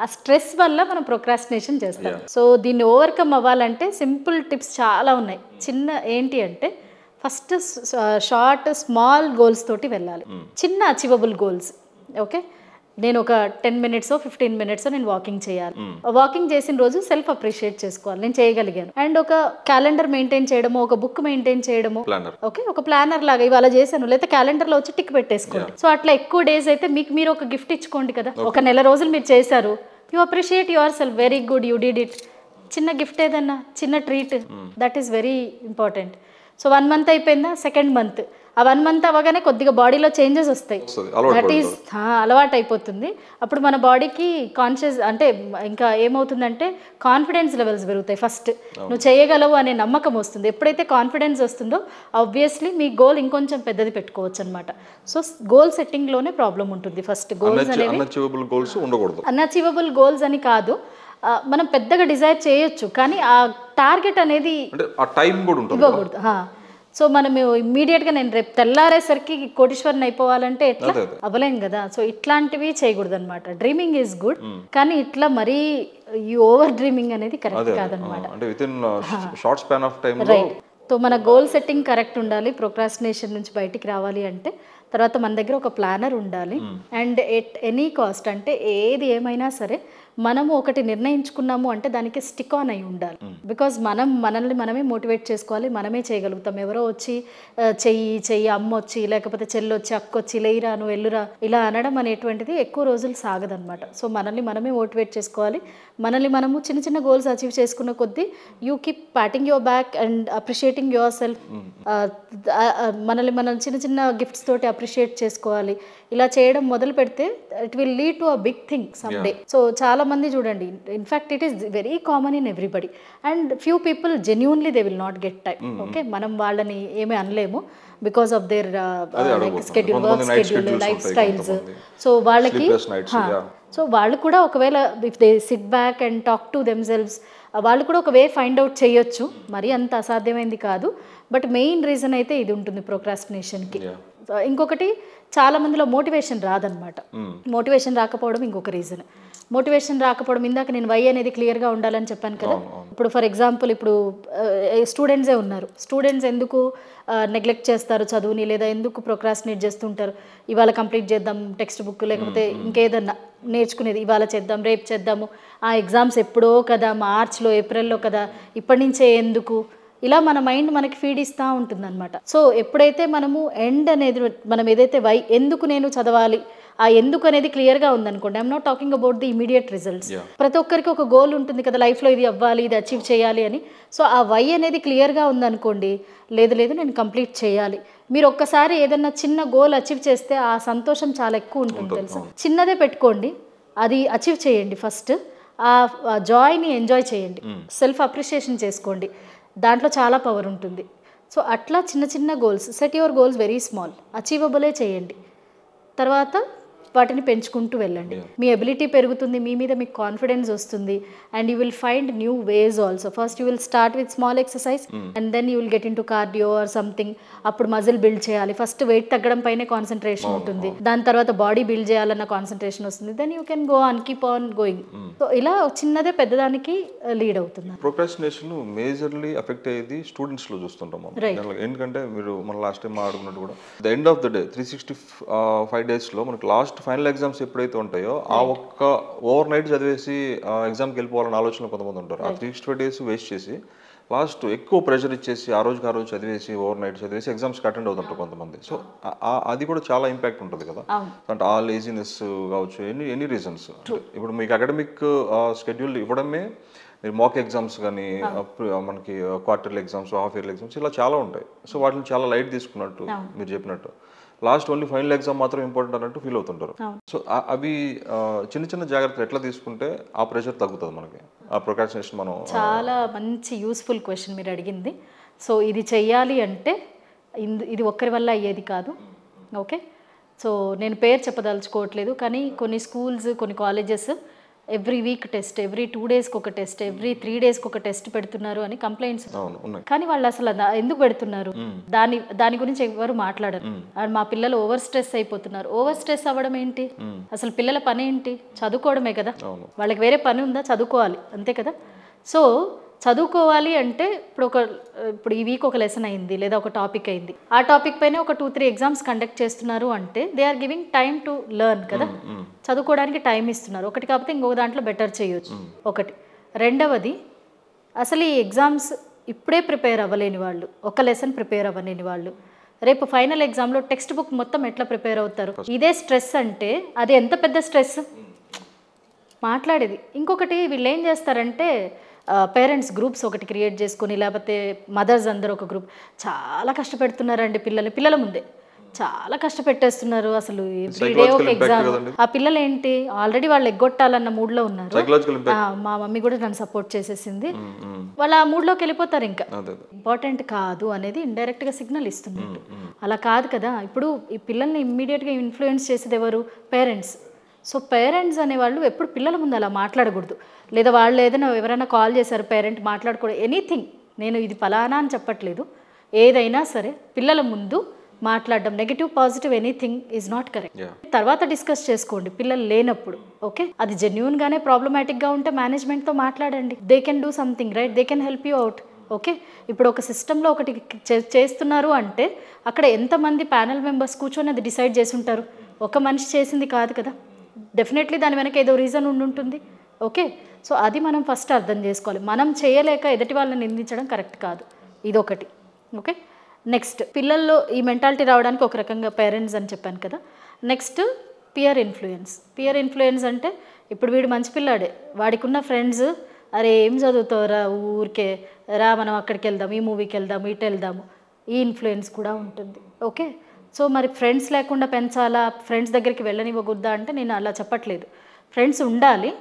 ఆ స్ట్రెస్ వల్ల మనం ప్రొక్రాస్టినేషన్ చేస్తాం. సో దీన్ని ఓవర్కమ్ అవ్వాలంటే సింపుల్ టిప్స్ చాలా ఉన్నాయి. చిన్న ఏంటి అంటే ఫస్ట్ షార్ట్ స్మాల్ గోల్స్ తోటి వెళ్ళాలి. చిన్న అచీవబుల్ గోల్స్. ఓకే, నేను ఒక 10 minutes 15 minutes నేను వాకింగ్ చేయాలి. వాకింగ్ చేసిన రోజు సెల్ఫ్ అప్రిషియేట్ చేసుకోవాలి, నేను చేయగలిగాను. అండ్ ఒక క్యాలెండర్ మెయింటైన్ చేయడము, ఒక బుక్ మెయింటైన్ చేయడము. ఓకే, ఒక ప్లానర్ లాగా ఇవాళ చేశాను, లేకపోతే క్యాలెండర్ లో వచ్చి టిక్ పెట్టేసుకోండి. సో అట్లా ఎక్కువ డేస్ అయితే మీకు మీరు ఒక గిఫ్ట్ ఇచ్చుకోండి కదా. ఒక నెల రోజులు మీరు చేశారు, you appreciate your self, very good, you did it. చిన్న గిఫ్ట్ ఏదన్నా, చిన్న treat, that is very important. So 1 month అయిపోయిందా, సెకండ్ మంత్, ఆ 1 month అవ్వగానే కొద్దిగా బాడీలో చేంజెస్ వస్తాయి. దట్ ఈస్ అలవాటు అయిపోతుంది. అప్పుడు మన బాడీకి కాన్షియస్ అంటే ఇంకా ఏమవుతుందంటే కాన్ఫిడెన్స్ లెవెల్స్ పెరుగుతాయి. ఫస్ట్ నువ్వు చేయగలవు అనే నమ్మకం వస్తుంది. ఎప్పుడైతే కాన్ఫిడెన్స్ వస్తుందో ఆబ్వియస్లీ మీ గోల్ ఇంకొంచెం పెద్దది పెట్టుకోవచ్చు అనమాట. సో గోల్ సెట్టింగ్లోనే ప్రాబ్లం ఉంటుంది. ఫస్ట్ గోల్స్ అనేవి అన్అచీవబుల్ గోల్స్ అని కాదు, మనం పెద్దగా డిజైర్ చేయొచ్చు, కానీ ఆ టార్గెట్ అనేది ఇవ్వకూడదు. సో మనం ఇమ్మీడియట్గా నేను రేపు తెల్లారేసరికి కోటీశ్వరుని అయిపోవాలంటే ఎట్లా అవ్వలేం కదా. సో ఇట్లాంటివి చేయకూడదు అనమాట. డ్రీమింగ్ ఈజ్ గుడ్, కానీ ఇట్లా మరీ ఈ ఓవర్ డ్రీమింగ్ అనేది కరెక్ట్ కాదనమాట. రైట్. సో మన గోల్ సెట్టింగ్ కరెక్ట్ ఉండాలి. ప్రొక్రాస్టినేషన్ నుంచి బయటికి రావాలి అంటే తర్వాత మన దగ్గర ఒక ప్లానర్ ఉండాలి. అండ్ ఎట్ ఎనీ కాస్ట్, అంటే ఏది ఏమైనా సరే మనము ఒకటి నిర్ణయించుకున్నాము అంటే దానికి స్టిక్ ఆన్ అయి ఉండాలి. బికాజ్ మనల్ని మనమే మోటివేట్ చేసుకోవాలి, మనమే చేయగలుగుతాం. ఎవరో వచ్చి చెయ్యి అమ్మ వచ్చి, లేకపోతే చెల్లి వచ్చి, అక్క వచ్చి, లేయిరా నువ్వు ఎల్లురా ఇలా అనడం అనేటువంటిది ఎక్కువ రోజులు సాగదనమాట. సో మనల్ని మనమే మోటివేట్ చేసుకోవాలి. మనల్ని మనము చిన్న చిన్న గోల్స్ అచీవ్ చేసుకున్న కొద్దీ you keep patting your back and appreciating your self. మనల్ని మనం చిన్న చిన్న గిఫ్ట్స్ తోటి అప్రిషియేట్ చేసుకోవాలి. ఇలా చేయడం మొదలు పెడితే it will lead to a big thing some day. So చాలా మంది చూడండి, in fact it is very common in everybody, and few people genuinely they will not get time. Okay, మనం వాళ్ళని ఏమీ అనలేము because of their schedule, work schedule, lifestyles. So వాళ్ళకి so వాళ్ళు కూడా ఒకవేళ if they sit back and talk to themselves, వాళ్ళు కూడా ఒక వే ఫైండ్ అవుట్ చేయొచ్చు. మరి అంత అసాధ్యమైంది కాదు. బట్ మెయిన్ రీజన్ అయితే ఇది ఉంటుంది ప్రొక్రాస్టినేషన్కి. ఇంకొకటి చాలా మందిలో మోటివేషన్ రాదనమాట. మోటివేషన్ రాకపోవడం ఇంకొక రీజన్. మోటివేషన్ రాకపోవడం, ఇందాక నేను వై అనేది క్లియర్గా ఉండాలని చెప్పాను కదా. ఇప్పుడు ఫర్ ఎగ్జాంపుల్ ఇప్పుడు స్టూడెంట్సే ఉన్నారు. స్టూడెంట్స్ ఎందుకు నెగ్లెక్ట్ చేస్తారు చదువుని, లేదా ఎందుకు ప్రొక్రాస్టినేట్ చేస్తుంటారు? ఇవాళ కంప్లీట్ చేద్దాం టెక్స్ట్ బుక్, లేకపోతే ఇంకేదన్నా నేర్చుకునేది ఇవాళ చేద్దాం, రేపు చేద్దాము, ఆ ఎగ్జామ్స్ ఎప్పుడో కదా, మార్చ్లో ఏప్రిల్లో కదా, ఇప్పటి నుంచే ఎందుకు, ఇలా మన మైండ్ మనకి ఫీడ్ ఇస్తూ ఉంటుందన్నమాట. సో ఎప్పుడైతే మనము ఎండ్ అనేది, మనం ఏదైతే వై ఎందుకు నేను చదవాలి, ఆ ఎందుకు అనేది క్లియర్గా ఉందనుకోండి, I'm not talking about the immediate results. ప్రతి ఒక్కరికి ఒక గోల్ ఉంటుంది కదా లైఫ్లో, ఇది అవ్వాలి, ఇది అచీవ్ చేయాలి అని. సో ఆ వై అనేది క్లియర్గా ఉందనుకోండి, లేదు నేను కంప్లీట్ చేయాలి. మీరు ఒక్కసారి ఏదన్నా చిన్న గోల్ అచీవ్ చేస్తే ఆ సంతోషం చాలా ఎక్కువ ఉంటుంది తెలుసా. చిన్నదే పెట్టుకోండి, అది అచీవ్ చేయండి. ఫస్ట్ ఆ జాయ్ని ఎంజాయ్ చేయండి, సెల్ఫ్ అప్రిషియేషన్ చేసుకోండి, దాంట్లో చాలా పవర్ ఉంటుంది. సో అట్లా చిన్న చిన్న goals, set your goals very small, అచీవబులే చేయండి. తర్వాత వాటిని పెంచుకుంటూ వెళ్ళండి. మీ ఎబిలిటీ పెరుగుతుంది, మీ మీద మీకు కాన్ఫిడెన్స్ వస్తుంది, and you will find new ways also. First you will start with small exercise and then you will get into cardio or something. అప్పుడు మజిల్ బిల్డ్ చేయాలి. ఫస్ట్ వెయిట్ తగ్గడం పైనే కాన్సన్ట్రేషన్ ఉంటుంది, దాని తర్వాత బాడీ బిల్డ్ చేయాలన్న concentration వస్తుంది. Then you can go on, keep on going. So ఇలా చిన్నదే పెద్దదానికి లీడ్ అవుతుంది. ప్రొక్రాస్టినేషన్ మేజర్లీ ఎఫెక్ట్ అయ్యేది స్టూడెంట్స్ లో చూస్తుంటాం మనం. ఎందుకంటే మీరు మన లాస్ట్ టైం ఆడుకున్నట్టు కూడా the end of the day 365 days లో మనకి లాస్ట్ ఫైనల్ ఎగ్జామ్స్ ఎప్పుడైతే ఉంటాయో ఆ ఒక్క ఓవర్ నైట్ చదివేసి ఎగ్జామ్కి వెళ్ళిపోవాలని ఆలోచన కొంతమంది ఉంటారు. ఆ 365 days వేస్ట్ చేసి లాస్ట్ ఎక్కువ ప్రెషర్ ఇచ్చేసి ఆ రోజు చదివేసి ఓవర్ నైట్ చదివేసి ఎగ్జామ్స్కి అటెండ్ అవుతుంటారు కొంతమంది. సో అది కూడా చాలా ఇంపాక్ట్ ఉంటుంది కదా. అంటే ఆ లేజినెస్ కావచ్చు, ఎనీ రీజన్స్. ఇప్పుడు మీకు అకాడమిక్ షెడ్యూల్ ఇవ్వడమే, మీరు మాక్ ఎగ్జామ్స్ కానీ, మనకి quarterly exams, half yearly exams ఇలా చాలా ఉంటాయి. సో వాటిని చాలా లైట్ తీసుకున్నట్టు మీరు చెప్పినట్టు, లాస్ట్ ఓన్లీ ఫైనల్ ఎగ్జామ్ మాత్రం ఇంపార్టెంట్ అన్నట్టు ఫీల్ అవుతుంటారు. సో అవి చిన్న చిన్న జాగ్రత్తలు ఎట్లా తీసుకుంటే ఆ ప్రెషర్ తగ్గుతుంది మనకి, ఆ ప్రొక్రాస్టినేషన్ మనం. చాలా మంచి యూస్ఫుల్ క్వశ్చన్ మీరు అడిగింది. సో ఇది చెయ్యాలి అంటే ఇది ఒక్కరి వల్ల అయ్యేది కాదు. ఓకే, సో నేను పేరు చెప్పదలుచుకోవట్లేదు, కానీ కొన్ని స్కూల్స్, కొన్ని colleges every week test, every 2 డేస్కి ఒక టెస్ట్, ఎవ్రీ 3 డేస్కి ఒక టెస్ట్ పెడుతున్నారు అని కంప్లైంట్స్. కానీ వాళ్ళు అసలు ఎందుకు పెడుతున్నారు, దాని గురించి ఎవరు మాట్లాడరు. మా పిల్లలు ఓవర్ స్ట్రెస్ అయిపోతున్నారు. ఓవర్ స్ట్రెస్ అవ్వడం ఏంటి, అసలు పిల్లల పని ఏంటి, చదువుకోవడమే కదా. వాళ్ళకి వేరే పని ఉందా, చదువుకోవాలి అంతే కదా. సో చదువుకోవాలి అంటే ఇప్పుడు ఈ వీక్ ఒక లెసన్ అయింది లేదా ఒక టాపిక్ అయింది, ఆ టాపిక్ పైన ఒక 2-3 ఎగ్జామ్స్ కండక్ట్ చేస్తున్నారు అంటే they are giving time to learn కదా. చదువుకోవడానికి టైం ఇస్తున్నారు. ఒకటి కాకపోతే ఇంకొక దాంట్లో బెటర్ చేయొచ్చు ఒకటి. రెండవది, అసలు ఈ ఎగ్జామ్స్ ఇప్పుడే ప్రిపేర్ అవ్వలేని వాళ్ళు, ఒక లెసన్ ప్రిపేర్ అవ్వలేని వాళ్ళు రేపు ఫైనల్ ఎగ్జామ్లో టెక్స్ట్ బుక్ మొత్తం ఎట్లా ప్రిపేర్ అవుతారు. ఇదే స్ట్రెస్ అంటే అది ఎంత పెద్ద స్ట్రెస్ మాట్లాడేది. ఇంకొకటి వీళ్ళు ఏం చేస్తారంటే పేరెంట్స్ గ్రూప్స్ ఒకటి క్రియేట్ చేసుకొని, లేకపోతే మదర్స్ అందరూ ఒక గ్రూప్, చాలా కష్టపెడుతున్నారండి పిల్లల ముందే చాలా కష్టపెట్టేస్తున్నారు. అసలు ఎవ్రీడే ఒక ఎగ్జామ్. ఆ పిల్లలు ఏంటి, ఆల్రెడీ వాళ్ళు ఎగ్గొట్టాలన్న మూడ్లో ఉన్నారు. మా మమ్మీ కూడా నన్ను సపోర్ట్ చేసేసింది, వాళ్ళు ఆ మూడ్లోకి వెళ్ళిపోతారు. ఇంకా ఇంపార్టెంట్ కాదు అనేది ఇండైరెక్ట్గా సిగ్నల్ ఇస్తున్నట్టు. అలా కాదు కదా. ఇప్పుడు ఈ పిల్లల్ని ఇమ్మీడియట్గా ఇన్ఫ్లుయెన్స్ చేసేది ఎవరు, పేరెంట్స్. సో పేరెంట్స్ అనేవాళ్ళు ఎప్పుడు పిల్లల ముందు అలా మాట్లాడకూడదు. లేదా వాళ్ళు ఎవరైనా కాల్ చేశారు, పేరెంట్ మాట్లాడకూడదు, ఎనీథింగ్. నేను ఇది ఫలానా అని చెప్పట్లేదు, ఏదైనా సరే పిల్లల ముందు మాట్లాడడం, negative positive anything is not correct. తర్వాత డిస్కస్ చేసుకోండి పిల్లలు లేనప్పుడు. ఓకే, అది జెన్యూన్గానే ప్రాబ్లమాటిక్గా ఉంటే మేనేజ్మెంట్తో మాట్లాడండి. They can do something right, they can help you out. Okay, ఇప్పుడు ఒక సిస్టంలో ఒకటి చేస్తున్నారు అంటే అక్కడ ఎంతమంది ప్యానెల్ మెంబర్స్ కూర్చొని అది డిసైడ్ చేసి ఉంటారు. ఒక మనిషి చేసింది కాదు కదా, డెఫినెట్లీ దాని వెనక ఏదో రీజన్ ఉంటుంది. ఓకే, సో అది మనం ఫస్ట్ అర్థం చేసుకోవాలి. మనం చేయలేక ఎదుటి వాళ్ళని నిందించడం కరెక్ట్ కాదు, ఇదొకటి. ఓకే, నెక్స్ట్ పిల్లల్లో ఈ మెంటాలిటీ రావడానికి ఒక రకంగా పేరెంట్స్ అని చెప్పాను కదా. Next peer influence. Peer influence అంటే ఇప్పుడు వీడు మంచి పిల్లాడే, వాడికి ఉన్న ఫ్రెండ్స్ అరే ఏం చదువుతావురా ఊరికే రా మనం అక్కడికి వెళ్దాం, ఈ మూవీకి వెళ్దాం, ఇటు వెళ్దాము, ఈ ఇన్ఫ్లుయెన్స్ కూడా ఉంటుంది. ఓకే, సో మరి ఫ్రెండ్స్ లేకుండా పెంచాలా, ఫ్రెండ్స్ దగ్గరికి వెళ్ళనివ్వకూడదా అంటే నేను అలా చెప్పట్లేదు. ఫ్రెండ్స్ ఉండాలి,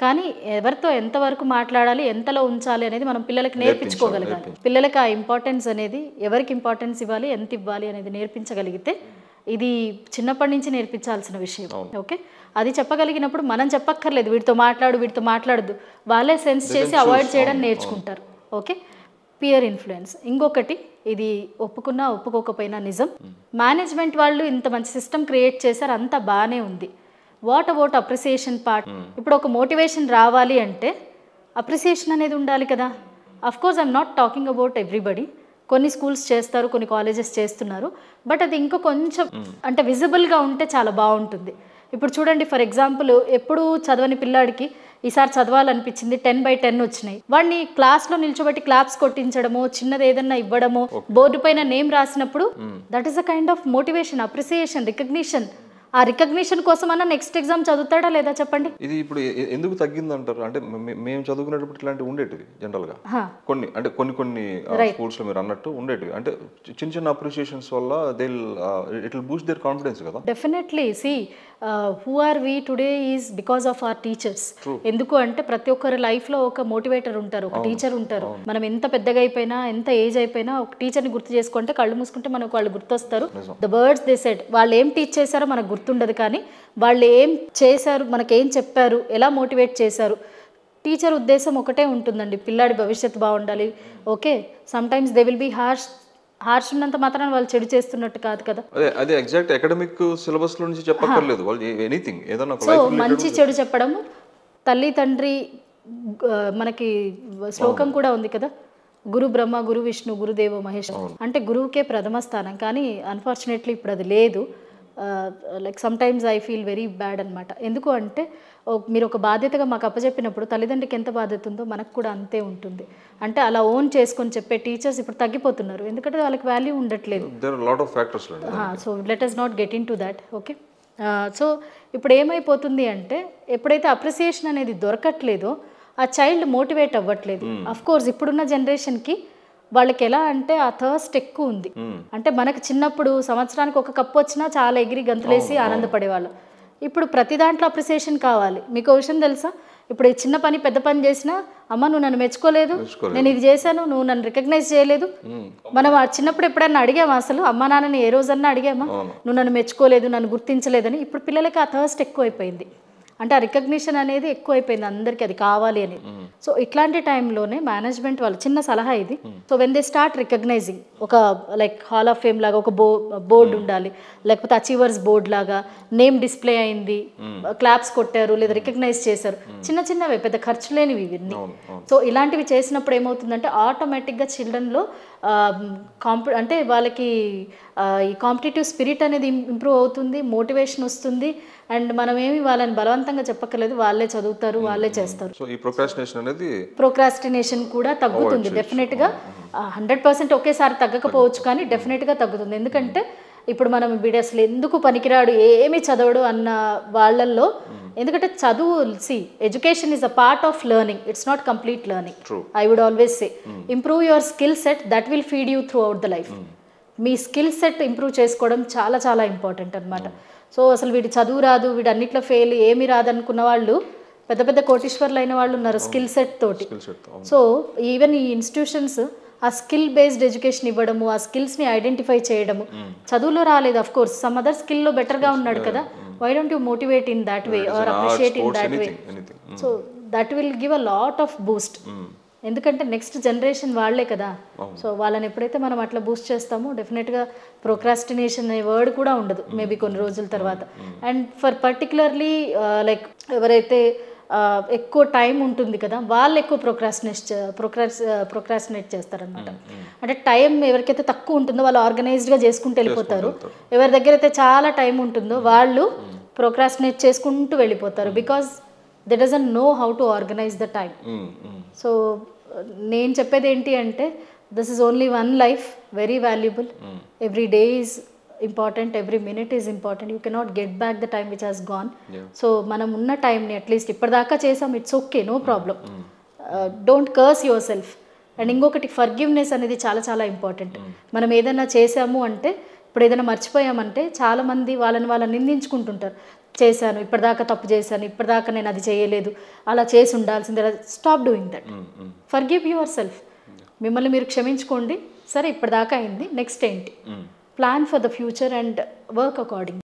కానీ ఎవరితో ఎంతవరకు మాట్లాడాలి, ఎంతలో ఉంచాలి అనేది మనం పిల్లలకి నేర్పించుకోగలగాలి. పిల్లలకి ఆ ఇంపార్టెన్స్ అనేది, ఎవరికి ఇంపార్టెన్స్ ఇవ్వాలి, ఎంత ఇవ్వాలి అనేది నేర్పించగలిగితే, ఇది చిన్నప్పటి నుంచి నేర్పించాల్సిన విషయం. ఓకే, అది చెప్పగలిగినప్పుడు మనం చెప్పక్కర్లేదు వీటితో మాట్లాడద్దు, వాళ్ళే సెన్స్ చేసి అవాయిడ్ చేయడం నేర్చుకుంటారు. Okay, peer influence. ఇంకొకటి, ఇది ఒప్పుకున్నా ఒప్పుకోకపోయినా నిజం, మేనేజ్మెంట్ వాళ్ళు ఇంత మంచి సిస్టమ్ క్రియేట్ చేశారు, అంతా బాగానే ఉంది. What about appreciation part? ఇప్పుడు ఒక మోటివేషన్ రావాలి అంటే అప్రిసియేషన్ అనేది ఉండాలి కదా. Of course I'm not talking about everybody. కొన్ని స్కూల్స్ చేస్తారు, కొన్ని కాలేజెస్ చేస్తున్నారు, బట్ అది ఇంకా కొంచెం అంటే విజిబుల్గా ఉంటే చాలా బాగుంటుంది. ఇప్పుడు చూడండి, ఫర్ ఎగ్జాంపుల్ ఎప్పుడు చదవని పిల్లాడికి ఈసారి చదవాలనిపించింది, 10/10 వచ్చినాయి, వాడిని క్లాస్లో నిల్చోబెట్టి క్లాప్స్ కొట్టించడమో, చిన్నది ఏదన్నా ఇవ్వడమో, బోర్డు పైన నేమ్ రాసినప్పుడు that is a kind of motivation, appreciation, recognition. ఆ రికగ్నిషన్ కోసం అన్న నెక్స్ట్ ఎగ్జామ్ చదువుతాడా లేదా చెప్పండి. ఇది ఇప్పుడు ఎందుకు తగ్గింది అంటారు అంటే, మేము చదువుకునేటప్పుడు ఇట్లాంటివి ఉండేటివి జనరల్గా, కొన్ని స్కూల్స్లో మీరు అన్నట్టు ఉండేటివి. అంటే చిన్న అప్రిషియేషన్స్ వల్ల it will boost their confidence కదా. Definitely. See who are we today is because of our teachers. ఎందుకు అంటే ప్రతి ఒక్కరి లైఫ్లో ఒక మోటివేటర్ ఉంటారు, ఒక టీచర్ ఉంటారు. మనం ఎంత పెద్దగా అయిపోయినా, ఎంత ఏజ్ అయిపోయినా ఒక టీచర్ని గుర్తు చేసుకుంటే, కళ్ళు మూసుకుంటే మనకు వాళ్ళు గుర్తొస్తారు. ద వర్డ్స్ దే సెడ్, వాళ్ళు ఏం టీచ్ చేశారో మనకు గుర్తుండదు, కానీ వాళ్ళు ఏం చేశారు, మనకేం చెప్పారు, ఎలా మోటివేట్ చేశారు. టీచర్ ఉద్దేశం ఒకటే ఉంటుందండి, పిల్లాడి భవిష్యత్తు బాగుండాలి. Okay, sometimes they will be harsh ఉన్నంత మాత్రాన వాళ్ళు చెడు చేస్తున్నట్టు కాదు కదా. అదే ఎగ్జాక్ట్ అకాడమిక్ సిలబస్ లో నుంచి చెప్పక్కర్లేదు, వాళ్ళు ఎనీథింగ్ ఏదైనా. సో మంచి చెడు చెప్పడము, తల్లి తండ్రి, మనకి శ్లోకం కూడా ఉంది కదా, గురు బ్రహ్మ, గురు విష్ణు, గురుదేవో మహేష్. అంటే గురువుకే ప్రథమ స్థానం, కానీ అన్ఫార్చునేట్లీ ఇప్పుడు అది లేదు. Like some times I feel very bad అనమాట. ఎందుకు అంటే మీరు ఒక బాధ్యతగా మాకు అప్పచెప్పినప్పుడు తల్లిదండ్రికి ఎంత బాధ్యత ఉందో మనకు కూడా అంతే ఉంటుంది. అంటే అలా ఓన్ చేసుకొని చెప్పే టీచర్స్ ఇప్పుడు తగ్గిపోతున్నారు, ఎందుకంటే వాళ్ళకి వాల్యూ ఉండట్లేదు. So let us not get in to that. Okay, so ఇప్పుడు ఏమైపోతుంది అంటే, ఎప్పుడైతే అప్రిసియేషన్ అనేది దొరకట్లేదో ఆ చైల్డ్ మోటివేట్ అవ్వట్లేదు. అఫ్ కోర్స్ ఇప్పుడున్న జనరేషన్కి వాళ్ళకి ఎలా అంటే ఆ థర్స్ట్ ఎక్కువ ఉంది. అంటే మనకు చిన్నప్పుడు సంవత్సరానికి ఒక కప్పు వచ్చినా చాలా ఎగిరి గంతులేసి ఆనందపడేవాళ్ళం. ఇప్పుడు ప్రతి దాంట్లో అప్రిసియేషన్ కావాలి. మీకు విషయం తెలుసా, ఇప్పుడు చిన్న పని పెద్ద పని చేసినా, అమ్మ నువ్వు నన్ను మెచ్చుకోలేదు, నేను ఇది చేశాను, నువ్వు నన్ను రికగ్నైజ్ చేయలేదు. మనం చిన్నప్పుడు ఎప్పుడన్నా అడిగామా అసలు, అమ్మ నాన్నని ఏ రోజన్నా అడిగామా, నువ్వు నన్ను మెచ్చుకోలేదు, నన్ను గుర్తించలేదని. ఇప్పుడు పిల్లలకి ఆ థర్స్ట్ ఎక్కువ అయిపోయింది. అంటే ఆ రికగ్నిషన్ అనేది ఎక్కువైపోయింది అందరికీ, అది కావాలి అని. సో ఇట్లాంటి టైంలోనే మేనేజ్మెంట్ వాళ్ళు చిన్న సలహా ఇది. So when they start recognizing, ఒక లైక్ హాల్ ఆఫ్ ఫేమ్ లాగా ఒక బోర్డు ఉండాలి, లేకపోతే అచీవర్స్ బోర్డ్ లాగా నేమ్ డిస్ప్లే అయింది, క్లాప్స్ కొట్టారు లేదా రికగ్నైజ్ చేశారు, చిన్న చిన్నవే, పెద్ద ఖర్చు లేనివి ఇవన్నీ. సో ఇలాంటివి చేసినప్పుడు ఏమవుతుందంటే ఆటోమేటిక్గా చిల్డ్రన్లో అంటే వాళ్ళకి ఈ కాంపిటేటివ్ స్పిరిట్ అనేది ఇంప్రూవ్ అవుతుంది, మోటివేషన్ వస్తుంది. అండ్ మనమేమి వాళ్ళని బలవంతంగా చెప్పక్కర్లేదు, వాళ్ళే చదువుతారు, వాళ్ళే చేస్తారు. సో ఈ ప్రొక్రాస్టినేషన్ అనేది ప్రోక్రాస్టినేషన్ కూడా తగ్గుతుంది డెఫినెట్గా. 100% ఒకేసారి తగ్గకపోవచ్చు కానీ డెఫినెట్గా తగ్గుతుంది. ఎందుకంటే ఇప్పుడు మనం వీడు అసలు ఎందుకు పనికిరాడు, ఏమి చదవడు అన్న వాళ్ళల్లో, ఎందుకంటే చదువు, education is a part of learning, it's not complete learning. I would always say improve your skill set, that will feed you throughout the life. మీ స్కిల్ సెట్ ఇంప్రూవ్ చేసుకోవడం చాలా చాలా ఇంపార్టెంట్ అనమాట. సో అసలు వీడి చదువు రాదు, వీడు అన్నిట్లో ఫెయిల్, ఏమీ రాదనుకున్న వాళ్ళు పెద్ద పెద్ద కోటీశ్వర్లు అయిన వాళ్ళు ఉన్నారు స్కిల్ సెట్ తోటి. సో ఈవెన్ ఈ ఇన్స్టిట్యూషన్స్ ఆ స్కిల్ బేస్డ్ ఎడ్యుకేషన్ ఇవ్వడము, ఆ స్కిల్స్ని ఐడెంటిఫై చేయడము. చదువులో రాలేదు, అఫ్ కోర్స్ సమ్ అదర్ స్కిల్లో బెటర్గా ఉన్నాడు కదా, why don't you motivate in that way or appreciate in that way. So that will give a lot of boost. ఎందుకంటే నెక్స్ట్ జనరేషన్ వాళ్ళే కదా. సో వాళ్ళని ఎప్పుడైతే మనం అట్లా బూస్ట్ చేస్తామో డెఫినెట్గా ప్రోక్రాస్టినేషన్ అనే వర్డ్ కూడా ఉండదు మేబీ కొన్ని రోజుల తర్వాత. అండ్ ఫర్ పర్టికులర్లీ లైక్ ఎవరైతే ఎక్కువ టైం ఉంటుంది కదా, వాళ్ళు ఎక్కువ ప్రోక్రాస్టినేట్ చేస్తారనమాట. అంటే టైం ఎవరికైతే తక్కువ ఉంటుందో వాళ్ళు ఆర్గనైజ్డ్గా చేసుకుంటూ వెళ్ళిపోతారు, ఎవరి దగ్గర అయితే చాలా టైం ఉంటుందో వాళ్ళు ప్రోక్రాస్టినేట్ చేసుకుంటూ వెళ్ళిపోతారు, because they doesn't know how to organize the time. So నేను చెప్పేది ఏంటి అంటే this is only one life, very valuable. Every day is important, every minute is important. You cannot get back the time which has gone. So మనం ఉన్న టైంని at least ఇప్పటిదాకా చేసాం, it's okay, no problem. Don't curse yourself. And ఇంకొకటి forgiveness అనేది చాలా చాలా important. మనం ఏదైనా చేసాము అంటే, ఇప్పుడు ఏదైనా మర్చిపోయామంటే చాలామంది వాళ్ళని నిందించుకుంటుంటారు, చేశాను ఇప్పటిదాకా, తప్పు చేశాను ఇప్పటిదాకా, నేను అది చేయలేదు, అలా చేసి ఉండాల్సిందే. Stop doing that. Forgive your self. మిమ్మల్ని మీరు క్షమించుకోండి. సరే ఇప్పటిదాకా అయింది, నెక్స్ట్ ఏంటి, plan for the future and work according.